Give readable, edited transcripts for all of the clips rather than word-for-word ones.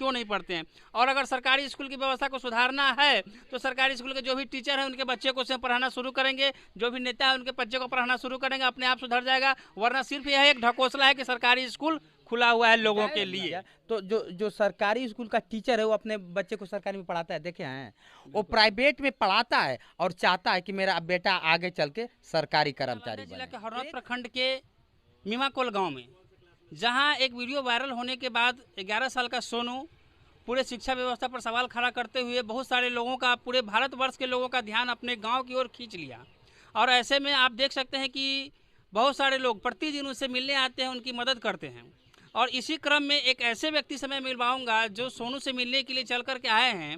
क्यों नहीं पढ़ते हैं। और अगर सरकारी स्कूल की व्यवस्था को सुधारना है तो सरकारी स्कूल के जो भी टीचर हैं उनके बच्चे को स्वयं पढ़ाना शुरू करेंगे, जो भी नेता है उनके बच्चे को पढ़ाना शुरू करेंगे, अपने आप सुधर जाएगा। वरना सिर्फ यह एक ढकोसला है कि सरकारी स्कूल खुला हुआ है लोगों के लिए। तो जो जो सरकारी स्कूल का टीचर है वो अपने बच्चे को सरकारी में पढ़ाता है, देखे हैं? वो प्राइवेट में पढ़ाता है और चाहता है कि मेरा बेटा आगे चल के सरकारी कर्मचारी जिला के बने। हरनौत प्रखंड के मीमाकोल गांव में जहां एक वीडियो वायरल होने के बाद 11 साल का सोनू पूरे शिक्षा व्यवस्था पर सवाल खड़ा करते हुए बहुत सारे लोगों का, पूरे भारतवर्ष के लोगों का ध्यान अपने गांव की ओर खींच लिया। और ऐसे में आप देख सकते हैं कि बहुत सारे लोग प्रतिदिन उससे मिलने आते हैं, उनकी मदद करते हैं। और इसी क्रम में एक ऐसे व्यक्ति से मैं मिलवाऊंगा जो सोनू से मिलने के लिए चल कर के आए हैं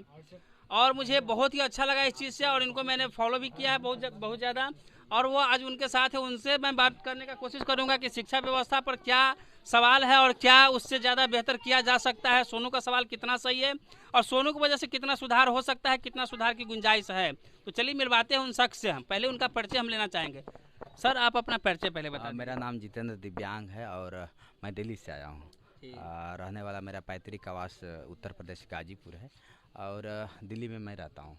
और मुझे बहुत ही अच्छा लगा इस चीज़ से, और इनको मैंने फॉलो भी किया है बहुत ज़्यादा। और वो आज उनके साथ है, उनसे मैं बात करने का कोशिश करूंगा कि शिक्षा व्यवस्था पर क्या सवाल है और क्या उससे ज़्यादा बेहतर किया जा सकता है। सोनू का सवाल कितना सही है और सोनू की वजह से कितना सुधार हो सकता है, कितना सुधार की गुंजाइश है। तो चलिए मिलवाते हैं उन शख्स से। हम पहले उनका परिचय हम लेना चाहेंगे। सर, आप अपना परिचय पहले बता दीजिए। मेरा नाम जितेंद्र दिव्यांग है और मैं दिल्ली से आया हूँ। रहने वाला मेरा पैतृक आवास उत्तर प्रदेश गाजीपुर है और दिल्ली में मैं रहता हूँ।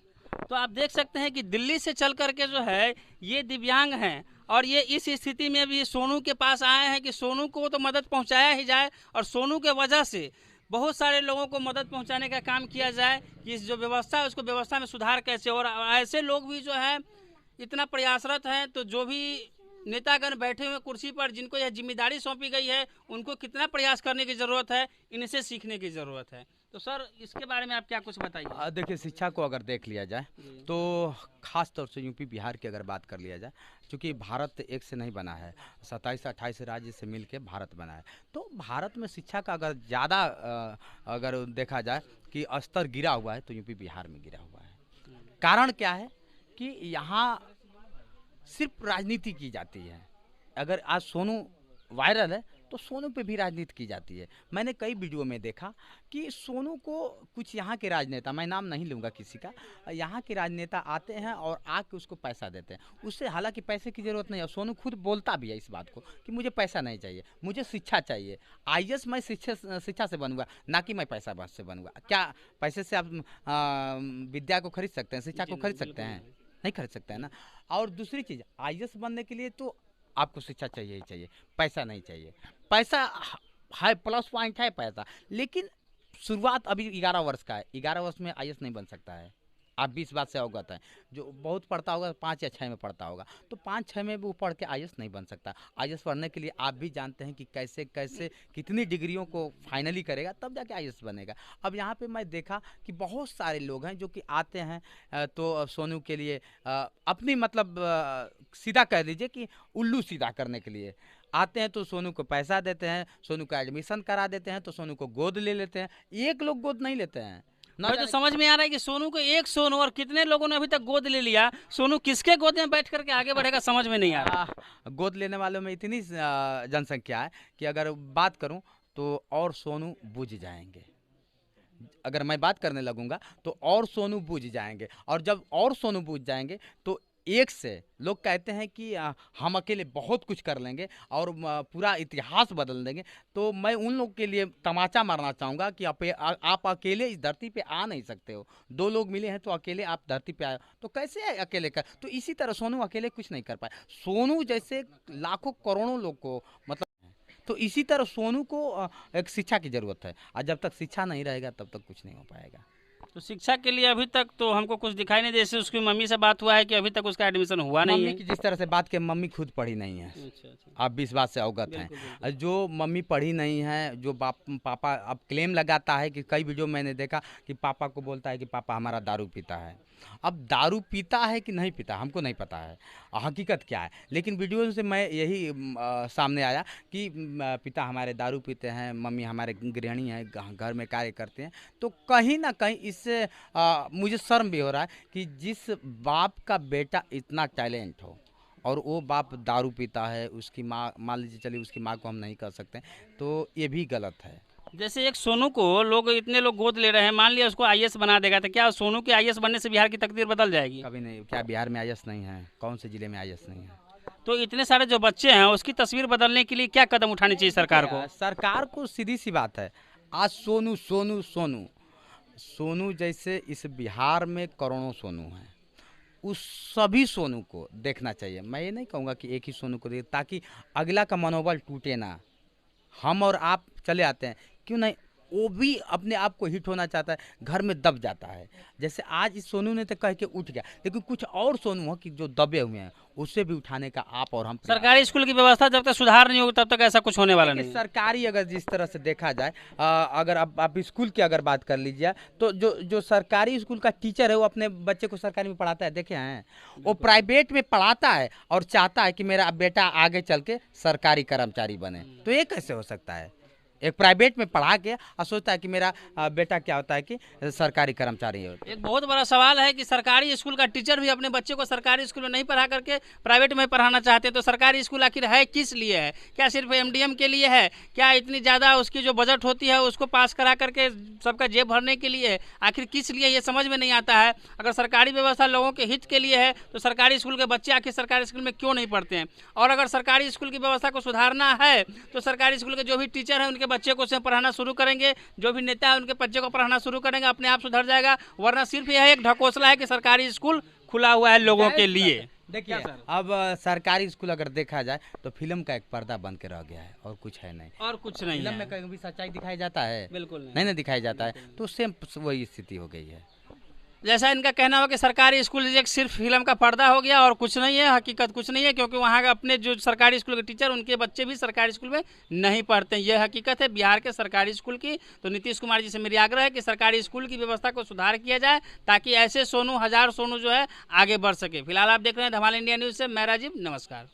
तो आप देख सकते हैं कि दिल्ली से चल करके जो है ये दिव्यांग हैं और ये इस स्थिति में भी सोनू के पास आए हैं कि सोनू को तो मदद पहुंचाया ही जाए और सोनू के वजह से बहुत सारे लोगों को मदद पहुंचाने का काम किया जाए कि इस जो व्यवस्था है उसको व्यवस्था में सुधार कैसे। और ऐसे लोग भी जो है इतना प्रयासरत हैं, तो जो भी नेतागण बैठे हुए कुर्सी पर जिनको यह जिम्मेदारी सौंपी गई है उनको कितना प्रयास करने की ज़रूरत है, इनसे सीखने की ज़रूरत है। तो सर, इसके बारे में आप क्या कुछ बताइए। देखिए, शिक्षा को अगर देख लिया जाए तो खास तौर से यूपी बिहार की अगर बात कर लिया जाए, क्योंकि भारत एक से नहीं बना है, 27-28 राज्य से मिल के भारत बना है। तो भारत में शिक्षा का अगर ज़्यादा अगर देखा जाए कि स्तर गिरा हुआ है तो यूपी बिहार में गिरा हुआ है। कारण क्या है कि यहाँ सिर्फ राजनीति की जाती है। अगर आज सोनू वायरल है तो सोनू पे भी राजनीति की जाती है। मैंने कई वीडियो में देखा कि सोनू को कुछ यहाँ के राजनेता, मैं नाम नहीं लूँगा किसी का, यहाँ के राजनेता आते हैं और आके उसको पैसा देते हैं। उससे हालांकि पैसे की ज़रूरत नहीं है, सोनू खुद बोलता भी है इस बात को कि मुझे पैसा नहीं चाहिए, मुझे शिक्षा चाहिए। आईएएस मैं शिक्षा से बनूंगा, ना कि मैं पैसा से बनूंगा। क्या पैसे से आप विद्या को खरीद सकते हैं, शिक्षा को खरीद सकते हैं? नहीं खरीद सकते हैं ना। और दूसरी चीज़, आईएएस बनने के लिए तो आपको शिक्षा चाहिए ही चाहिए, पैसा नहीं चाहिए। पैसा है, प्लस पॉइंट है पैसा, लेकिन शुरुआत अभी 11 वर्ष का है। 11 वर्ष में आईएएस नहीं बन सकता है। आप 20 बात से अवगत हैं। जो बहुत पढ़ता होगा 5 या 6 में पढ़ता होगा, तो 5-6 में वो पढ़ के आईएएस नहीं बन सकता। आईएएस पढ़ने के लिए आप भी जानते हैं कि कैसे कैसे कितनी डिग्रियों को फाइनली करेगा तब जाके आईएएस बनेगा। अब यहाँ पे मैं देखा कि बहुत सारे लोग हैं जो कि आते हैं तो सोनू के लिए अपनी मतलब सीधा कह दीजिए कि उल्लू सीधा करने के लिए आते हैं। तो सोनू को पैसा देते हैं, सोनू का एडमिशन करा देते हैं, तो सोनू को गोद ले लेते हैं। एक लोग गोद नहीं लेते हैं। मुझे तो समझ में आ रहा है कि सोनू को एक सोनू और कितने लोगों ने अभी तक गोद ले लिया। सोनू किसके गोद में बैठ करके आगे बढ़ेगा समझ में नहीं आ रहा। गोद लेने वालों में इतनी जनसंख्या है कि अगर बात करूं तो और सोनू बुझ जाएंगे। अगर मैं बात करने लगूंगा तो और सोनू बुझ जाएंगे, और जब और सोनू बुझ जाएंगे तो एक से लोग कहते हैं कि हम अकेले बहुत कुछ कर लेंगे और पूरा इतिहास बदल देंगे। तो मैं उन लोग के लिए तमाचा मारना चाहूँगा कि आप अकेले इस धरती पे आ नहीं सकते हो। 2 लोग मिले हैं तो अकेले आप धरती पे आए, तो कैसे अकेले कर। तो इसी तरह सोनू अकेले कुछ नहीं कर पाए। सोनू जैसे लाखों करोड़ों लोग को मतलब, तो इसी तरह सोनू को एक शिक्षा की ज़रूरत है, और जब तक शिक्षा नहीं रहेगा तब तक कुछ नहीं हो पाएगा। तो शिक्षा के लिए अभी तक तो हमको कुछ दिखाई नहीं दे। जैसे उसकी मम्मी से बात हुआ है कि अभी तक उसका एडमिशन हुआ नहीं है। मम्मी की जिस तरह से बात की, मम्मी खुद पढ़ी नहीं है। अच्छा। आप 20 बात से अवगत हैं। जो मम्मी पढ़ी नहीं है, जो पापा अब क्लेम लगाता है कि कई वीडियो मैंने देखा कि पापा को बोलता है कि पापा हमारा दारू पीता है। अब दारू पीता है कि नहीं पीता हमको नहीं पता है, हकीकत क्या है, लेकिन वीडियो से मैं यही सामने आया कि पिता हमारे दारू पीते हैं, मम्मी हमारे गृहिणी हैं, घर में कार्य करते हैं। तो कहीं ना कहीं इससे मुझे शर्म भी हो रहा है कि जिस बाप का बेटा इतना टैलेंट हो और वो बाप दारू पीता है, उसकी माँ, मान लीजिए चलिए उसकी माँ को हम नहीं कर सकते, तो ये भी गलत है। जैसे एक सोनू को इतने लोग गोद ले रहे हैं, मान लिया उसको आईएएस बना देगा, तो क्या सोनू के आईएएस बनने से बिहार की तकदीर बदल जाएगी? कभी नहीं। क्या बिहार में आईएएस नहीं है? कौन से जिले में आईएएस नहीं है? तो इतने सारे जो बच्चे हैं उसकी तस्वीर बदलने के लिए क्या कदम उठानी चाहिए सरकार को? सरकार को सीधी सी बात है, आज सोनू सोनू सोनू सोनू जैसे इस बिहार में करोड़ों सोनू हैं, उस सभी सोनू को देखना चाहिए। मैं ये नहीं कहूँगा कि एक ही सोनू को देख, ताकि अगला का मनोबल टूटे ना। हम और आप चले आते हैं, क्यों नहीं, वो भी अपने आप को हिट होना चाहता है, घर में दब जाता है। जैसे आज इस सोनू ने तो कह के उठ गया, लेकिन कुछ और सोनू हो कि जो दबे हुए हैं, उससे भी उठाने का आप और हम सरकारी स्कूल की व्यवस्था जब तक सुधार नहीं होगा तब तक ऐसा कुछ होने वाला नहीं है। सरकारी अगर जिस तरह से देखा जाए, अगर आप स्कूल की अगर बात कर लीजिए, तो जो सरकारी स्कूल का टीचर है वो अपने बच्चे को सरकारी में पढ़ाता है, देखे हैं? वो प्राइवेट में पढ़ाता है और चाहता है कि मेरा बेटा आगे चल के सरकारी कर्मचारी बने। तो ये कैसे हो सकता है? एक प्राइवेट में पढ़ा के और सोचता है कि मेरा बेटा क्या होता है कि सरकारी कर्मचारी है। एक बहुत बड़ा सवाल है कि सरकारी स्कूल का टीचर भी अपने बच्चे को सरकारी स्कूल में नहीं पढ़ा करके प्राइवेट में पढ़ाना चाहते हैं। तो सरकारी स्कूल आखिर है किस लिए है? क्या सिर्फ एमडीएम के लिए है? क्या इतनी ज़्यादा उसकी जो बजट होती है उसको पास करा करके सबका जेब भरने के लिए है? आखिर किस लिए, ये समझ में नहीं आता है। अगर सरकारी व्यवस्था लोगों के हित के लिए है तो सरकारी स्कूल के बच्चे आखिर सरकारी स्कूल में क्यों नहीं पढ़ते हैं? और अगर सरकारी स्कूल की व्यवस्था को सुधारना है तो सरकारी स्कूल के जो भी टीचर हैं उनके बच्चे को उसमें पढ़ाना शुरू करेंगे, जो भी नेता है उनके बच्चे को पढ़ाना शुरू करेंगे, अपने आप सुधर जाएगा। वरना सिर्फ यह एक ढकोसला है कि सरकारी स्कूल खुला हुआ है लोगों के लिए। देखिए, अब सरकारी स्कूल अगर देखा जाए तो फिल्म का एक पर्दा बन के रह गया है और कुछ है नहीं। और कुछ नहीं फिल्म है। में कहीं भी सच्चाई दिखाई जाता है? बिल्कुल नहीं ना दिखाई जाता है। तो सेम वही स्थिति हो गई है। जैसा इनका कहना हो कि सरकारी स्कूल एक सिर्फ फिल्म का पर्दा हो गया और कुछ नहीं है, हकीकत कुछ नहीं है, क्योंकि वहाँ के अपने जो सरकारी स्कूल के टीचर उनके बच्चे भी सरकारी स्कूल में नहीं पढ़ते हैं। यह हकीकत है बिहार के सरकारी स्कूल की। तो नीतीश कुमार जी से मेरी आग्रह है कि सरकारी स्कूल की व्यवस्था को सुधार किया जाए ताकि ऐसे सोनू, हजार सोनू जो है आगे बढ़ सके। फिलहाल आप देख रहे हैं धमाल इंडिया न्यूज़ से, मैं राजीव, नमस्कार।